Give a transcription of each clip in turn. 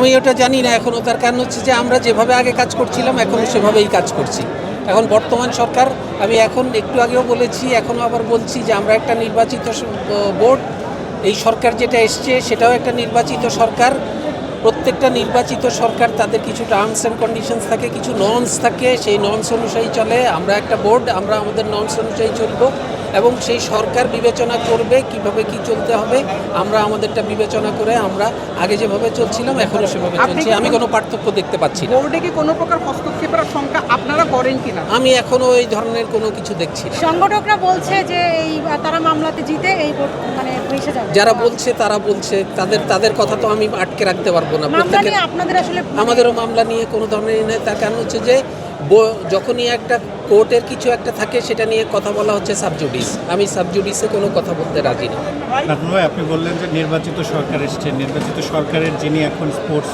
আমি ওটা জানি না এখনও। তার কারণ হচ্ছে যে আমরা যেভাবে আগে কাজ করছিলাম এখনও সেভাবেই কাজ করছি। এখন বর্তমান সরকার, আমি এখন একটু আগেও বলেছি, এখনও আবার বলছি যে আমরা একটা নির্বাচিত বোর্ড। এই সরকার যেটা এসছে সেটাও একটা নির্বাচিত সরকার। প্রত্যেকটা নির্বাচিত সরকার তাদের কিছু টার্মস অ্যান্ড কন্ডিশনস থাকে, কিছু নর্মস থাকে, সেই নর্মস অনুযায়ী চলে। আমরা একটা বোর্ড, আমরা আমাদের নর্মস অনুযায়ী চলব এবং সেই সরকার বিবেচনা করবে কিভাবে কি চলতে হবে। আমরা আমাদেরটা বিবেচনা করে আমরা আগে যেভাবে চলছিলাম এখনও সেভাবে চলছি। আমি কোনো পার্থক্য দেখতে পাচ্ছি না। বোর্ডে কি কোনো প্রকার হস্তক্ষেপের শঙ্কা আপনারা করেন কিনা? আমি এখনও এই ধরনের কোনো কিছু দেখছি না। সংগঠকরা বলছে যে এই তারা মামলাতে জিতে এই বোর্ড মানে ভেসে যাবে। যারা বলছে তারা বলছে, তাদের কথা তো আমি আটকে রাখতে পারবো না। মামলা নিয়ে আপনাদের আসলে আমাদেরও মামলা নিয়ে কোনো ধরনের নেই। তার কারণ হচ্ছে যে যখনই একটা কোর্টের কিছু একটা থাকে সেটা নিয়ে কথা বলা হচ্ছে সাবজুডিস। আমি সাবজুডিসে কোনো কথা বলতে রাজি না। নাথন ভাই, আপনি বললেন যে নির্বাচিত সরকার এসছে, নির্বাচিত সরকারের যিনি এখন স্পোর্টস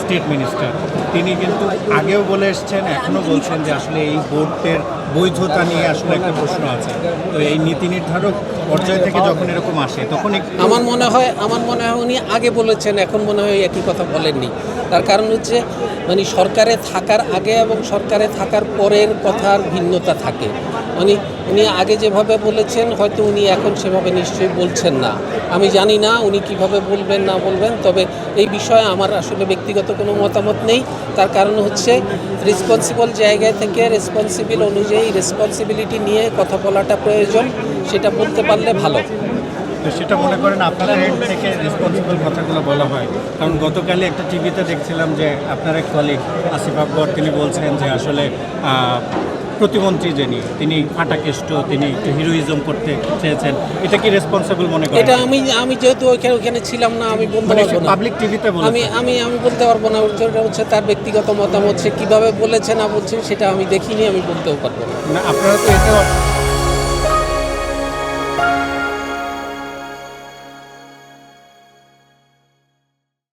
স্টেট মিনিস্টার, তিনি কিন্তু আগেও বলে এসছেন, এখনও বলছেন যে আসলে এই বোর্ডের বৈধতা নিয়ে আসলে একটা প্রশ্ন আছে। তো এই নীতি নির্ধারক পর্যায় থেকে যখন এরকম আসে তখন আমার মনে হয় উনি আগে বলেছেন, এখন মনে হয় একই কথা বলেননি। তার কারণ হচ্ছে মানে সরকারে থাকার আগে এবং সরকারে থাকার পরের কথার ভিন্নতা থাকে। উনি আগে যেভাবে বলেছেন হয়তো উনি এখন সেভাবে নিশ্চয়ই বলছেন না। আমি জানি না উনি কিভাবে বলবেন না বলবেন, তবে এই বিষয়ে আমার আসলে ব্যক্তিগত কোনো মতামত নেই। তার কারণ হচ্ছে রেসপন্সিবল জায়গায় থেকে রেসপন্সিবল অনুযায়ী রেসপন্সিবিলিটি নিয়ে কথা বলাটা প্রয়োজন, সেটা বলতে পারলে ভালো। তো সেটা মনে করেন আপনাদের এন্ড থেকে রেসপন্সিবল কথাগুলো বলা হয়। কারণ গতকালই একটা টিভিতে দেখছিলাম যে আপনার এক কলিগ আসিফ আকবর তিনি বলছেন যে আসলে প্রতিমন্ত্রী যিনি তিনি ফাটাকেষ্ট, তিনি একটু হিরোইজম করতে চেয়েছেন। এটা কি রেসপন্সিবল মনে করেন? এটা আমি যেহেতু ওইখানে ছিলাম না, আমি বলতে পারবো না। পাবলিক টিভিতে আমি বলতে পারবো না। ওটা হচ্ছে তার ব্যক্তিগত মতামত, সে কীভাবে বলেছে না বলছেন সেটা আমি দেখিনি, আমি বলতেও পারবো না। আপনারা তো এটা